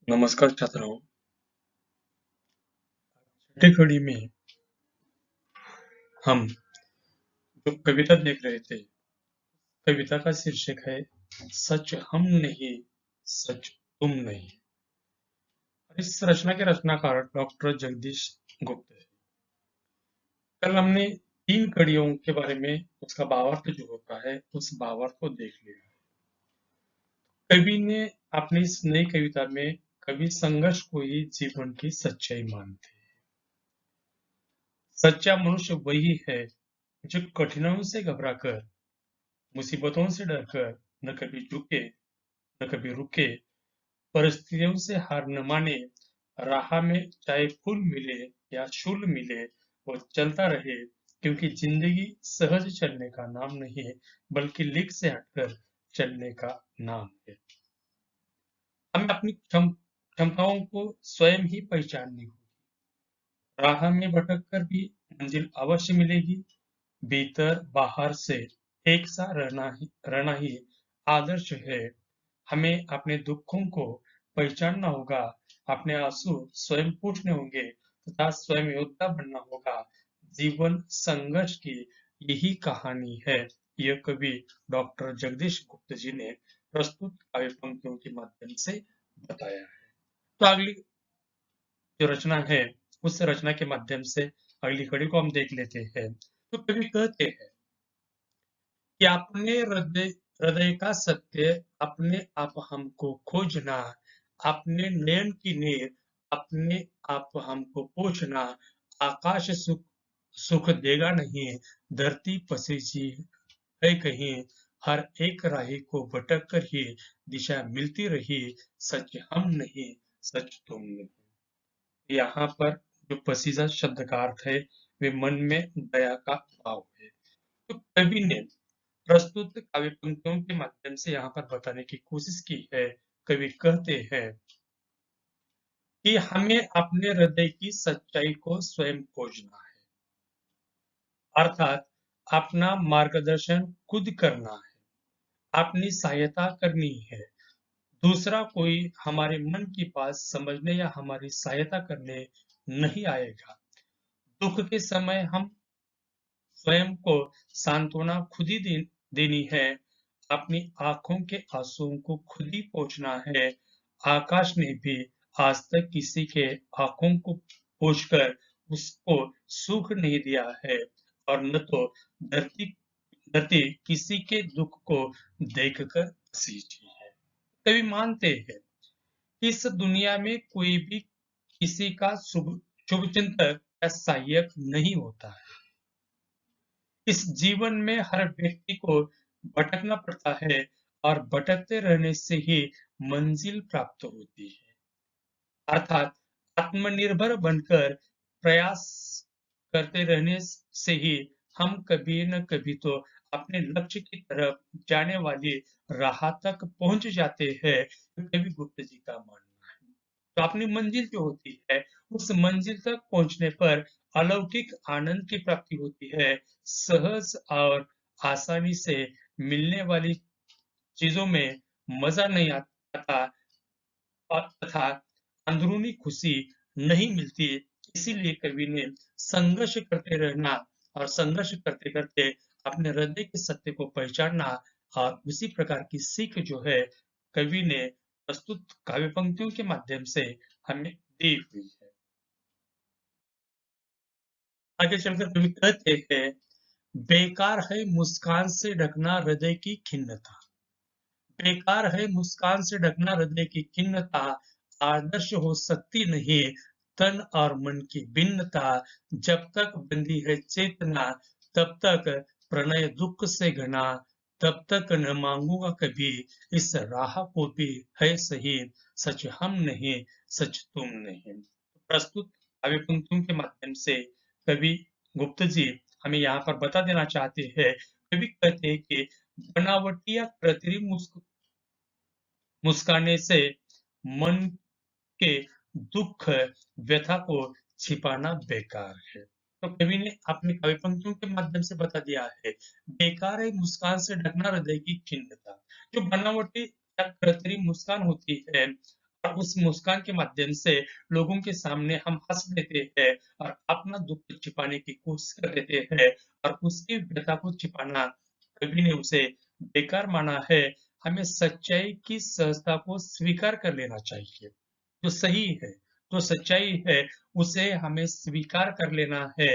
नमस्कार छात्रों। छठी कड़ी में हम जो कविता देख रहे थे, कविता का शीर्षक है सच हम नहीं, सच तुम नहीं। इस रचना के रचनाकार डॉक्टर जगदीश गुप्त है। कल हमने 3 कड़ियों के बारे में उसका भावार्थ जो होता है, उस भावार्थ को देख लिया। कवि ने अपनी इस नई कविता में कवि संघर्ष को ही जीवन की सच्चाई मानते हैं। सच्चा मनुष्य वही है जो कठिनाइयों से घबराकर, मुसीबतों से डरकर न कभी झुके न कभी रुके, परिस्थितियों से हार न माने, राह में चाहे फूल मिले या शूल मिले, वो चलता रहे, क्योंकि जिंदगी सहज चलने का नाम नहीं है, बल्कि लिख से हटकर चलने का नाम है। हमें अपनी क्षमताओं को स्वयं ही पहचाननी होगी। राह में भटक कर भी मंजिल अवश्य मिलेगी। भीतर बाहर से एक सा रहना ही आदर्श है। हमें अपने दुखों को पहचानना होगा, अपने आंसू स्वयं पूछने होंगे तथा स्वयं योद्धा बनना होगा। जीवन संघर्ष की यही कहानी है। यह कवि डॉक्टर जगदीश गुप्त जी ने प्रस्तुत काव्य पंक्तियों के माध्यम से बताया है। तो अगली जो रचना है, उस रचना के माध्यम से अगली कड़ी को हम देख लेते हैं। तो कवि कहते हैं कि अपने हृदय हृदय का सत्य अपने आप हमको खोजना, अपने नयन की नीर अपने आप हमको पूछना। आकाश सुख सुख देगा नहीं, धरती पसीजी है कहीं, हर एक राही को भटक कर ही दिशा मिलती रही। सच हम नहीं, सच तुम नहीं। यहाँ पर जो पसीजा शब्द का अर्थ है, वे मन में दया का भाव है। तो कवि ने प्रस्तुत काव्य पंक्तियों के माध्यम से यहाँ पर बताने की कोशिश की है। कवि कहते हैं कि हमें अपने हृदय की सच्चाई को स्वयं खोजना है, अर्थात अपना मार्गदर्शन खुद करना है, अपनी सहायता करनी है। दूसरा कोई हमारे मन की बात समझने या हमारी सहायता करने नहीं आएगा। दुख के समय हम स्वयं को सांत्वना खुद ही देनी है, अपनी आंखों के आंसुओं को खुद ही पोंछना है। आकाश ने भी आज तक किसी के आंखों को पोंछकर उसको सुख नहीं दिया है, और न तो धरती धरती किसी के दुख को देखकर सींची है। कवि मानते हैं कि इस दुनिया में कोई भी किसी का शुभ शुभ चिंतक या सहायक नहीं होता है। इस जीवन में हर व्यक्ति को भटकना पड़ता है, और भटकते रहने से ही मंजिल प्राप्त होती है। अर्थात आत्मनिर्भर बनकर प्रयास करते रहने से ही हम कभी न कभी तो अपने लक्ष्य की तरफ जाने वाली राह तक पहुंच जाते हैं। कवि गुप्त जी का मानना है। तो अपनी मंजिल जो होती है, उस मंजिल तक पहुंचने पर अलौकिक आनंद की प्राप्ति होती है। सहज और आसानी से मिलने वाली चीजों में मजा नहीं आता, और तथा अंदरूनी खुशी नहीं मिलती। इसीलिए कवि ने संघर्ष करते रहना और संघर्ष करते करते अपने हृदय के सत्य को पहचानना, और उसी प्रकार की सीख जो है, कवि ने प्रस्तुत काव्य पंक्तियों के माध्यम से हमें दी हुई है। आगे चलकर कवि कहते हैं, बेकार है मुस्कान से ढकना हृदय की खिन्नता, बेकार है मुस्कान से ढकना हृदय की खिन्नता, आदर्श हो सकती नहीं तन और मन की भिन्नता। जब तक बंधी है चेतना, तब तक प्रणय दुख से घना, तब तक न मांगूंगा कभी इस राह को भी है सही। सच हम नहीं, सच तुम नहीं। प्रस्तुत काव्य पंक्तियों के माध्यम से कवि गुप्त जी हमें यहाँ पर बता देना चाहते हैं। कवि कहते हैं कि बनावटी या कृत्रिम मुस्काने से मन के दुख व्यथा को छिपाना बेकार है। तो कवि ने अपनी काव्य पंक्तियों के माध्यम से बता दिया है, बेकार है मुस्कान से ढकना हृदय की खिन्नता। जो बनावटी या कृत्रिम मुस्कान होती है, और उस मुस्कान के माध्यम से लोगों के सामने हम हँस देते हैं और अपना दुःख छिपाने की कोशिश कर देते हैं और उसकी व्यथा को छिपाना कवि ने उसे बेकार माना है। हमें सच्चाई की सहजता को स्वीकार कर लेना चाहिए। जो सही है, जो सच्चाई है, उसे हमें स्वीकार कर लेना है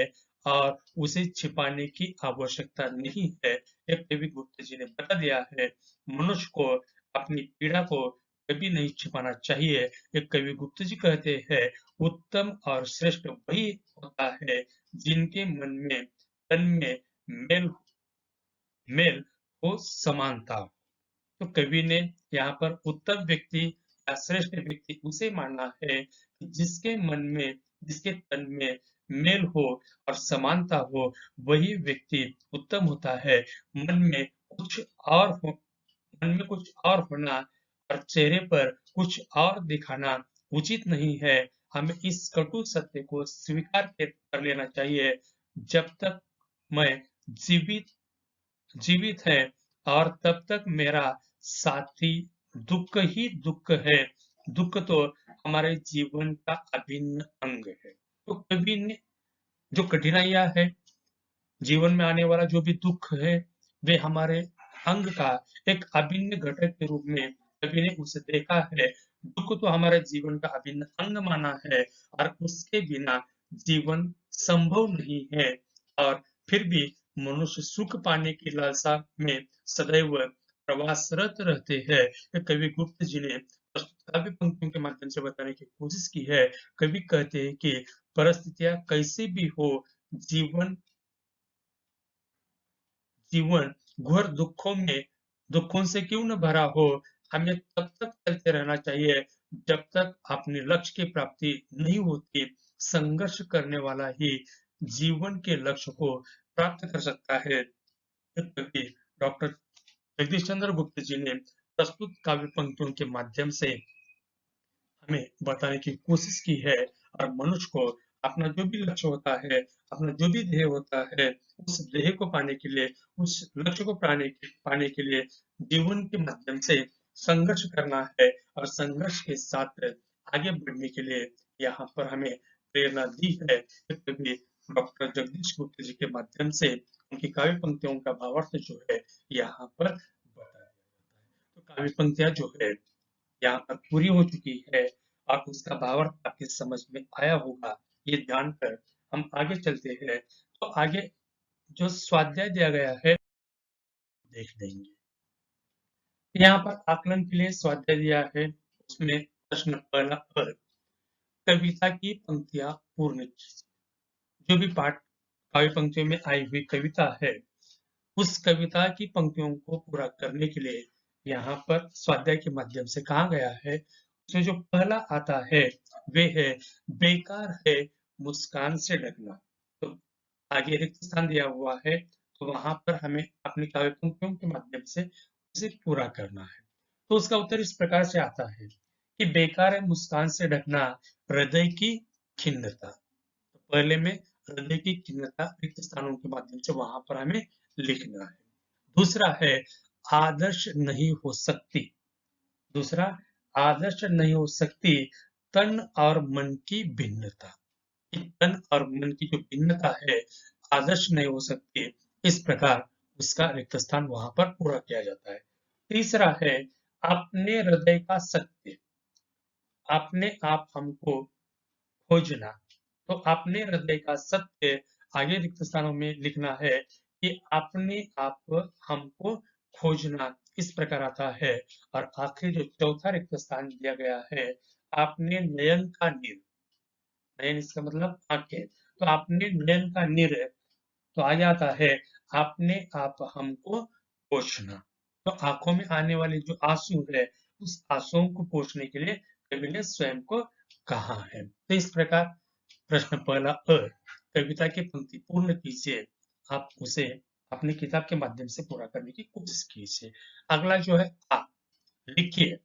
और उसे छिपाने की आवश्यकता नहीं है। ये कवि गुप्त जी ने बता दिया है। मनुष्य को अपनी पीड़ा को कभी नहीं छिपाना चाहिए। ये कवि गुप्त जी कहते हैं, उत्तम और श्रेष्ठ वही होता है जिनके मन में, तन में मेल मेल हो, समानता हो। तो कवि ने यहाँ पर उत्तम व्यक्ति या श्रेष्ठ व्यक्ति उसे माना है कि जिसके मन में, जिसके तन में मेल हो और समानता हो, वही व्यक्ति उत्तम होता है। मन में कुछ और हो, मन में कुछ और होना और चेहरे पर कुछ और दिखाना उचित नहीं है। हमें इस कटु सत्य को स्वीकार कर लेना चाहिए। जब तक मैं जीवित जीवित है और तब तक मेरा साथी दुःख ही दुःख है। दुःख तो हमारे जीवन का अभिन्न अंग है। तो कवि ने जो कठिनाइयाँ है, जीवन में आने वाला जो भी दुःख है, वे हमारे अंग का एक अभिन्न घटक के रूप में कवि ने उसे देखा है। दुःख तो हमारे जीवन का अभिन्न अंग माना है और उसके बिना जीवन संभव नहीं है और फिर भी मनुष्य सुख पाने की लालसा में सदैव प्रवासरत रहते हैं। ये कवि गुप्त जी ने काव्य पंक्तियों के माध्यम से बताने की कोशिश की है। कवि कहते हैं कि परिस्थितियाँ कैसी भी हो, जीवन जीवन घोर दुखों से क्यों न भरा हो, हमें तब तक चलते रहना चाहिए जब तक अपने लक्ष्य की प्राप्ति नहीं होती। संघर्ष करने वाला ही जीवन के लक्ष्य को प्राप्त कर सकता है। कवि डॉक्टर जगदीश चंद्र गुप्त जी ने प्रस्तुत काव्य पंक्तियों के माध्यम से हमें बताने की कोशिश की है और मनुष्य को अपना जो भी लक्ष्य होता है, अपना जो भी ध्येय होता है, उस ध्येय को पाने के लिए, उस लक्ष्य को पाने के लिए जीवन के माध्यम से संघर्ष करना है और संघर्ष के साथ आगे बढ़ने के लिए यहाँ पर हमें प्रेरणा दी है। कवि डॉक्टर जगदीश गुप्त जी के माध्यम से उनकी काव्य पंक्तियों का भावार्थ जो है यहाँ पर बताया जाता है। तो काव्य पंक्तियाँ जो है यहाँ पर पूरी हो चुकी है और उसका भावार्थ आपकी समझ में आया होगा। ये जानकर हम आगे चलते हैं। तो आगे जो स्वाध्याय दिया गया है देख लेंगे। यहाँ पर आकलन के लिए स्वाध्याय दिया है। उसमें प्रश्न पहला कविता की पंक्तियां पूर्ण कीजिए। जो भी पाठ काव्य पंक्तियों में आई हुई कविता है, उस कविता की पंक्तियों को पूरा करने के लिए यहाँ पर स्वाध्याय के माध्यम से कहा गया है। उसमें जो पहला आता है वे है बेकार है मुस्कान से ढकना। तो आगे रिक्त स्थान दिया हुआ है, तो वहां पर हमें अपनी काव्य पंक्तियों के माध्यम से उसे पूरा करना है। तो उसका उत्तर इस प्रकार से आता है कि बेकार है मुस्कान से ढकना हृदय की खिन्नता। तो पहले में हृदय की खिन्नता रिक्त स्थानों के माध्यम से वहां पर हमें लिखना है। दूसरा है आदर्श नहीं हो सकती। दूसरा आदर्श नहीं हो सकती तन और मन की भिन्नता। तन और मन की जो भिन्नता है आदर्श नहीं हो सकती। इस प्रकार उसका रिक्त स्थान वहां पर पूरा किया जाता है। तीसरा है अपने हृदय का सत्य, अपने आप हमको खोजना। तो अपने हृदय का सत्य आगे रिक्त स्थानों में लिखना है कि अपने आप हमको खोजना। इस प्रकार आता है और आखिरी जो चौथा रिक्त स्थान दिया गया है, आपने नयन का नीर, नयन इसका मतलब आंखें, तो आपने नयन का नीर, तो आगे आता है अपने आप हमको पोंछना। तो आंखों में आने वाले जो आंसू है, उस आंसुओं को पोंछने के लिए कवि ने स्वयं को कहा है। तो इस प्रकार प्रश्न पहला कविता की पंक्ति पूर्ण कीजिए। आप उसे अपनी किताब के माध्यम से पूरा करने की कोशिश कीजिए। अगला जो है लिखिए।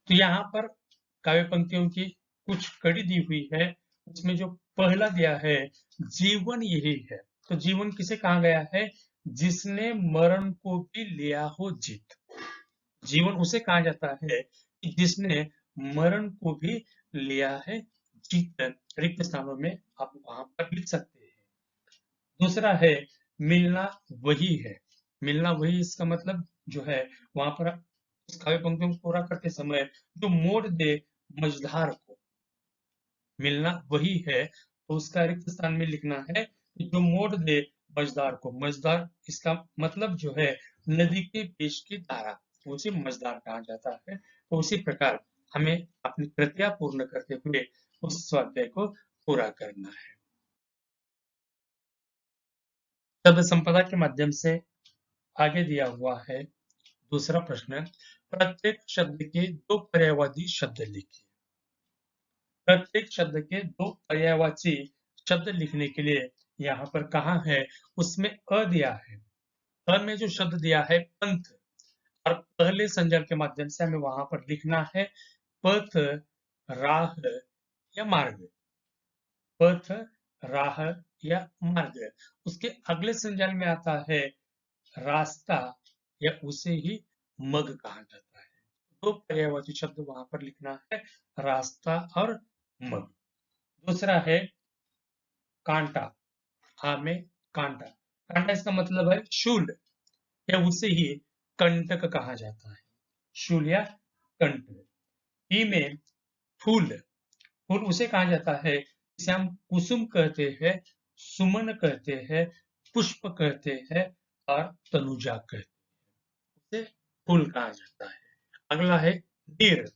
तो यहाँ पर काव्य पंक्तियों की कुछ कड़ी दी हुई है। उसमें जो पहला दिया है जीवन यही है। तो जीवन किसे कहा गया है? जिसने मरण को भी लिया हो जीत। जीवन उसे कहा जाता है कि जिसने मरण को भी लिया है जीत। रिक्त स्थानों में आप वहां पर लिख सकते हैं। दूसरा है मिलना वही है। मिलना वही इसका मतलब जो है वहां पर उस काव्य पंक्तियों को पूरा करते समय जो मोड़ दे मझधार को, मिलना वही है, तो उसका रिक्त स्थान में लिखना है कि जो मोड़ दे मझधार को। मझधार इसका मतलब जो है नदी के बीच की धारा, उसे मझधार कहा जाता है। तो उसी प्रकार हमें अपनी कृतियां पूर्ण करते हुए उस स्वाध्याय को पूरा करना है। शब्द संपदा के माध्यम से आगे दिया हुआ है दूसरा प्रश्न, प्रत्येक शब्द के दो पर्यायवाची शब्द लिखिए। प्रत्येक शब्द के दो पर्यायवाची शब्द लिखने के लिए यहाँ पर कहाँ है, उसमें अ दिया है। अ में जो शब्द दिया है पंथ, और पहले संज्ञा के माध्यम से हमें वहां पर लिखना है पथ, राह या मार्ग। पथ, राह या मार्ग। उसके अगले संज्ञान में आता है रास्ता, या उसे ही मग कहा जाता है। दो पर्यायवाची शब्द वहां पर लिखना है, रास्ता और मग। दूसरा है कांटा। हा में कांटा। कांटा इसका मतलब है शूल, या उसे ही कंटक कहा जाता है। शूल या कंटक। ई में फूल। फूल उसे कहा जाता है जिसे हम कुसुम कहते हैं, सुमन कहते हैं, पुष्प कहते हैं और तनुजा कहते हैं, उसे फूल कहा जाता है। अगला है नीर।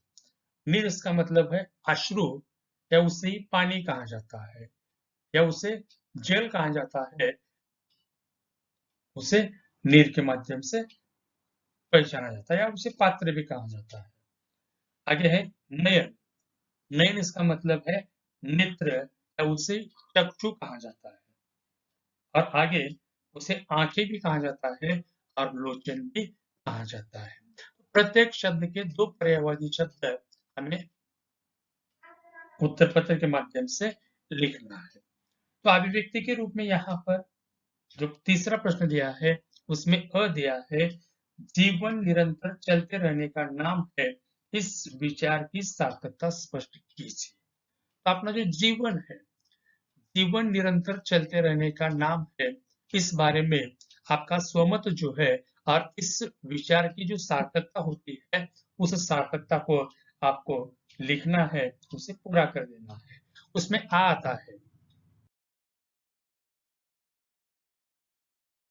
नीर इसका मतलब है अश्रु, या उसे ही पानी कहा जाता है, या उसे जल कहा जाता है, उसे नीर के माध्यम से पहचाना जाता है, या उसे पात्र भी कहा जाता है। आगे है नयन। नयन इसका मतलब है नेत्र, या उसे चक्षु कहा जाता है। और आगे उसे आंखें भी कहा जाता है और लोचन भी कहा जाता है। प्रत्येक शब्द के दो पर्यायवाची शब्द हमें उत्तर पत्र के माध्यम से लिखना है। तो अभिव्यक्ति के रूप में यहाँ पर जो तीसरा प्रश्न दिया है उसमें अ दिया है, जीवन निरंतर चलते रहने का नाम है, इस विचार की सार्थकता स्पष्ट कीजिए। तो अपना जो जीवन है, जीवन निरंतर चलते रहने का नाम है, इस बारे में आपका स्वमत जो है और इस विचार की जो सार्थकता होती है, उस सार्थकता को आपको लिखना है, उसे पूरा कर देना है। उसमें आ आता है,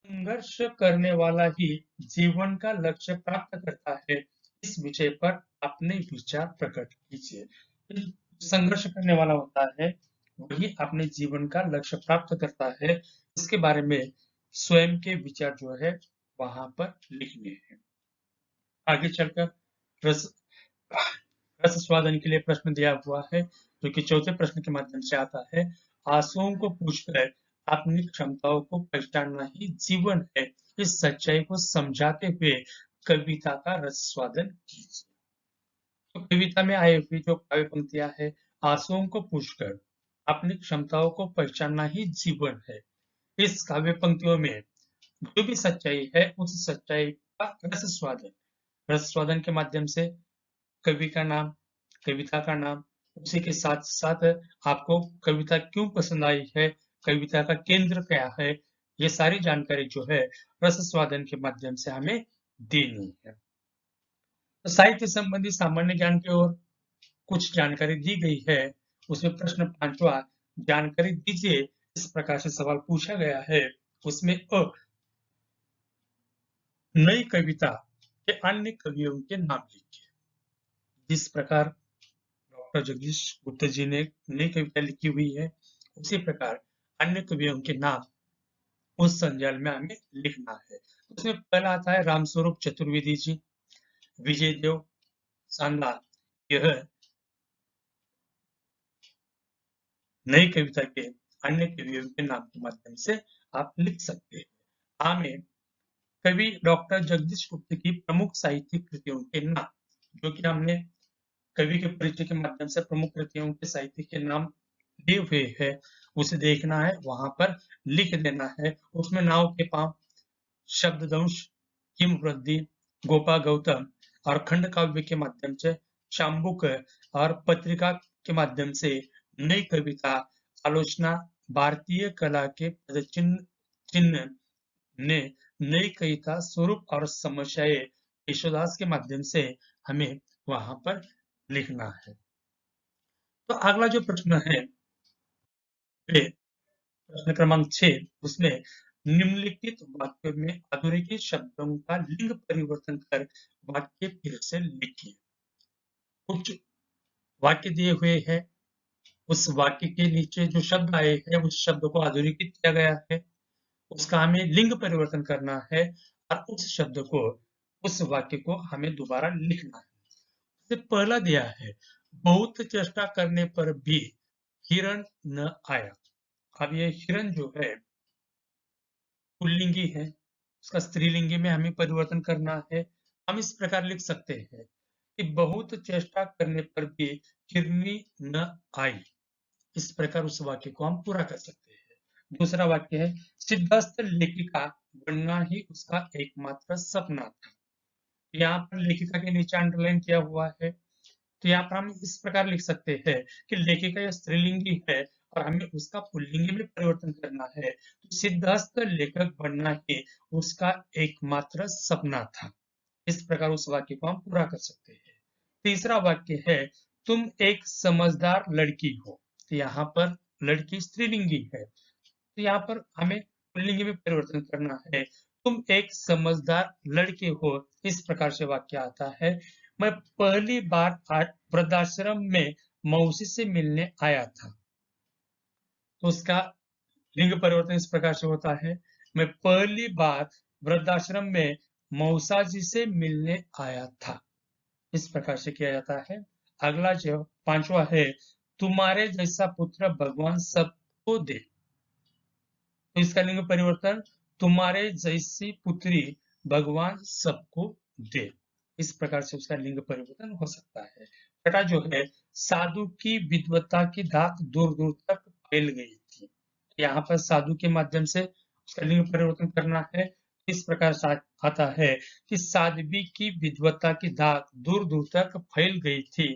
संघर्ष करने वाला ही जीवन का लक्ष्य प्राप्त करता है, इस विषय पर अपने विचार प्रकट कीजिए। संघर्ष करने वाला होता है वही अपने जीवन का लक्ष्य प्राप्त करता है, इसके बारे में स्वयं के विचार जो है वहां पर लिखने हैं। आगे चलकर रस रस स्वादन के लिए प्रश्न दिया हुआ है, जो कि चौथे प्रश्न के माध्यम से आता है। आंसुओं को पूछकर अपनी क्षमताओं को पहचानना ही जीवन है, इस सच्चाई को समझाते हुए कविता का रस स्वादन कीजिए। तो कविता में आई हुई जो काव्य पंक्तियां है, आंसुओं को पूछकर अपनी क्षमताओं को पहचानना ही जीवन है, इस काव्य पंक्तियों में जो भी सच्चाई है उस सच्चाई का रस स्वादन के माध्यम से कवि का नाम, कविता का नाम, उसी के साथ-साथ आपको कविता क्यों पसंद आई है, कविता का केंद्र क्या है, ये सारी जानकारी जो है रस स्वादन के माध्यम से हमें देनी है। तो साहित्य संबंधी सामान्य ज्ञान की ओर कुछ जानकारी दी गई है। उसमें प्रश्न 5वां, जानकारी दीजिए, इस प्रकार से सवाल पूछा गया है। उसमें नई कविता के अन्य कवियों के नाम लिखिए। जिस प्रकार डॉक्टर जगदीश गुप्ता जी ने नई कविता लिखी हुई है, उसी प्रकार अन्य कवियों के नाम उस संज्ञान में हमें लिखना है। उसमें पहला आता है रामस्वरूप चतुर्वेदी जी, विजय देव शानदार। यह नई कविता के अन्य कवियों के नाम के माध्यम से आप लिख सकते हैं। आ में कवि डॉक्टर जगदीश गुप्त की प्रमुख साहित्यिक कृतियों के नाम, जो कि हमने कवि के परिचय के माध्यम से प्रमुख कृतियों के साहित्य के नाम दिए हुए है, उसे देखना है, वहां पर लिख देना है। उसमें नाव के पांव, शब्ददंश, हिमवृद्धि, गोपा गौतम और खंड काव्य के माध्यम से चाम्बुक और पत्रिका के माध्यम से नई कविता, आलोचना, भारतीय कला के पदचिन्ह चिन्ह ने नई कविता स्वरूप और समस्याएं यशोदास के माध्यम से हमें वहां पर लिखना है। तो अगला जो प्रश्न है वे प्रश्न क्रमांक 6 उसमें निम्नलिखित वाक्यों में अधोरेखित शब्दों का लिंग परिवर्तन कर वाक्य फिर से लिखिए। कुछ वाक्य दिए हुए हैं, उस वाक्य के नीचे जो शब्द आए हैं उस शब्द को अधोरेखित किया गया है, उसका हमें लिंग परिवर्तन करना है और उस शब्द को उस वाक्य को हमें दोबारा लिखना है। जैसे पहला दिया है, बहुत चेष्टा करने पर भी हिरण न आया। अब ये हिरण जो है पुल्लिंगी है, उसका स्त्रीलिंगी में हमें परिवर्तन करना है। हम इस प्रकार लिख सकते हैं कि बहुत चेष्टा करने पर भी हिरनी न आई। इस प्रकार उस वाक्य को हम पूरा कर सकते हैं। दूसरा वाक्य है, सिद्धस्थ लेखिका बनना ही उसका एकमात्र सपना था। यहाँ पर लेखिका के नीचे अंडरलाइन किया हुआ है, तो यहाँ पर हम इस प्रकार लिख सकते हैं कि लेखिका यह स्त्रीलिंगी है और हमें उसका पुल्लिंगी में परिवर्तन करना है। तो सिद्धहस्त लेखक बनना ही उसका एकमात्र सपना था। इस प्रकार उस वाक्य को हम पूरा कर सकते हैं। तीसरा वाक्य है, तुम एक समझदार लड़की हो। तो यहाँ पर लड़की स्त्रीलिंगी है, तो यहाँ पर हमें पुल्लिंगी में परिवर्तन करना है। तुम एक समझदार लड़के हो, इस प्रकार से वाक्य आता है। मैं पहली बार आज वृद्धाश्रम में मौसी से मिलने आया था। तो उसका लिंग परिवर्तन इस प्रकार से होता है, मैं पहली बार वृद्धाश्रम में मौसा जी से मिलने आया था। इस प्रकार से किया जाता है। अगला जो पांचवा है, तुम्हारे जैसा पुत्र भगवान सबको दे। तो इसका लिंग परिवर्तन, तुम्हारे जैसी पुत्री भगवान सबको दे। इस प्रकार से उसका लिंग परिवर्तन हो सकता है। छठा जो है, साधु की विद्वता की धाक दूर दूर तक फैल गई थी। यहाँ पर साधु के माध्यम से उसका लिंग परिवर्तन करना है। इस प्रकार से आता है कि साध्वी की विद्वता की धाक दूर दूर तक फैल गई थी।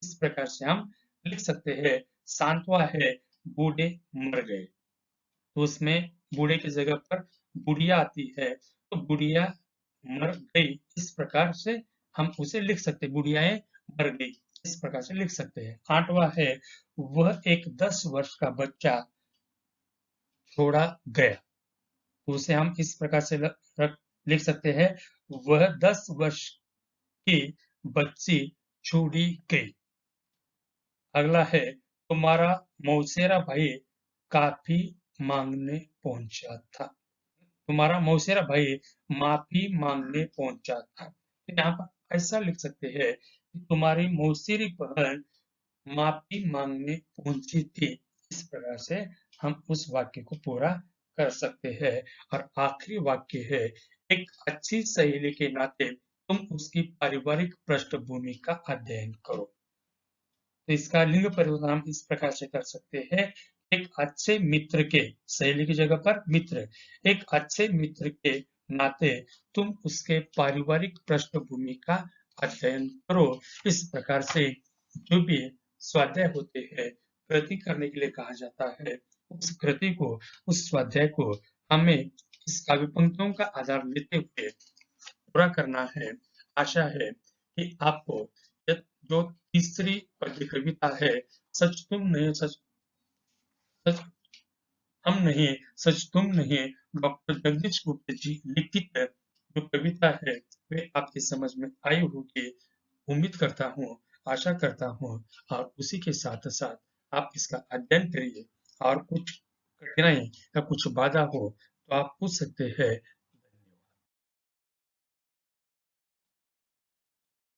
इस प्रकार से हम लिख सकते हैं। सांत्वा है, बूढ़े मर गए। तो उसमें बूढ़े की जगह पर बुढ़िया आती है, तो बुढ़िया मर गई। इस प्रकार से हम उसे लिख सकते हैं, बुढ़ियाएं मर गई। इस प्रकार से लिख सकते हैं। आठवां है, वह एक 10 वर्ष का बच्चा छोड़ा गया। तो उसे हम इस प्रकार से लिख सकते हैं, वह 10 वर्ष की बच्ची छोड़ी गई। अगला है, तुम्हारा मौसेरा भाई काफी मांगने पहुंचा था। तुम्हारा मौसेरा भाई माफी मांगने पहुंचा था। तो यहाँ पर ऐसा लिख सकते हैं कि तुम्हारी मौसेरी बहन माफी मांगने पहुंची थी। इस प्रकार से हम उस वाक्य को पूरा कर सकते हैं। और आखिरी वाक्य है, एक अच्छी सहेली के नाते तुम उसकी पारिवारिक पृष्ठभूमि का अध्ययन करो। तो इसका लिंग परिवर्तन हम इस प्रकार से कर सकते हैं, एक अच्छे मित्र के, सहेली की जगह पर मित्र, एक अच्छे मित्र के नाते तुम उसके पारिवारिक पृष्ठभूमि का अध्ययन करो। इस प्रकार से जो भी स्वाध्याय होते हैं, कृति करने के लिए कहा जाता है, उस कृति को, उस स्वाध्याय को हमें इस काव्य पंक्तियों का आधार लेते हुए पूरा करना है। आशा है कि आपको जो तीसरी पद्य कविता है, सच तुम नहीं, सच सच हम नहीं, सच तुम नहीं, डॉक्टर जगदीश गुप्त जी लिखित जो कविता है वे आपकी समझ में आई होगी। उम्मीद करता हूँ, आशा करता हूँ, और उसी के साथ साथ आप इसका अध्ययन करिए। और कुछ कठिनाई या कुछ बाधा हो तो आप पूछ सकते हैं।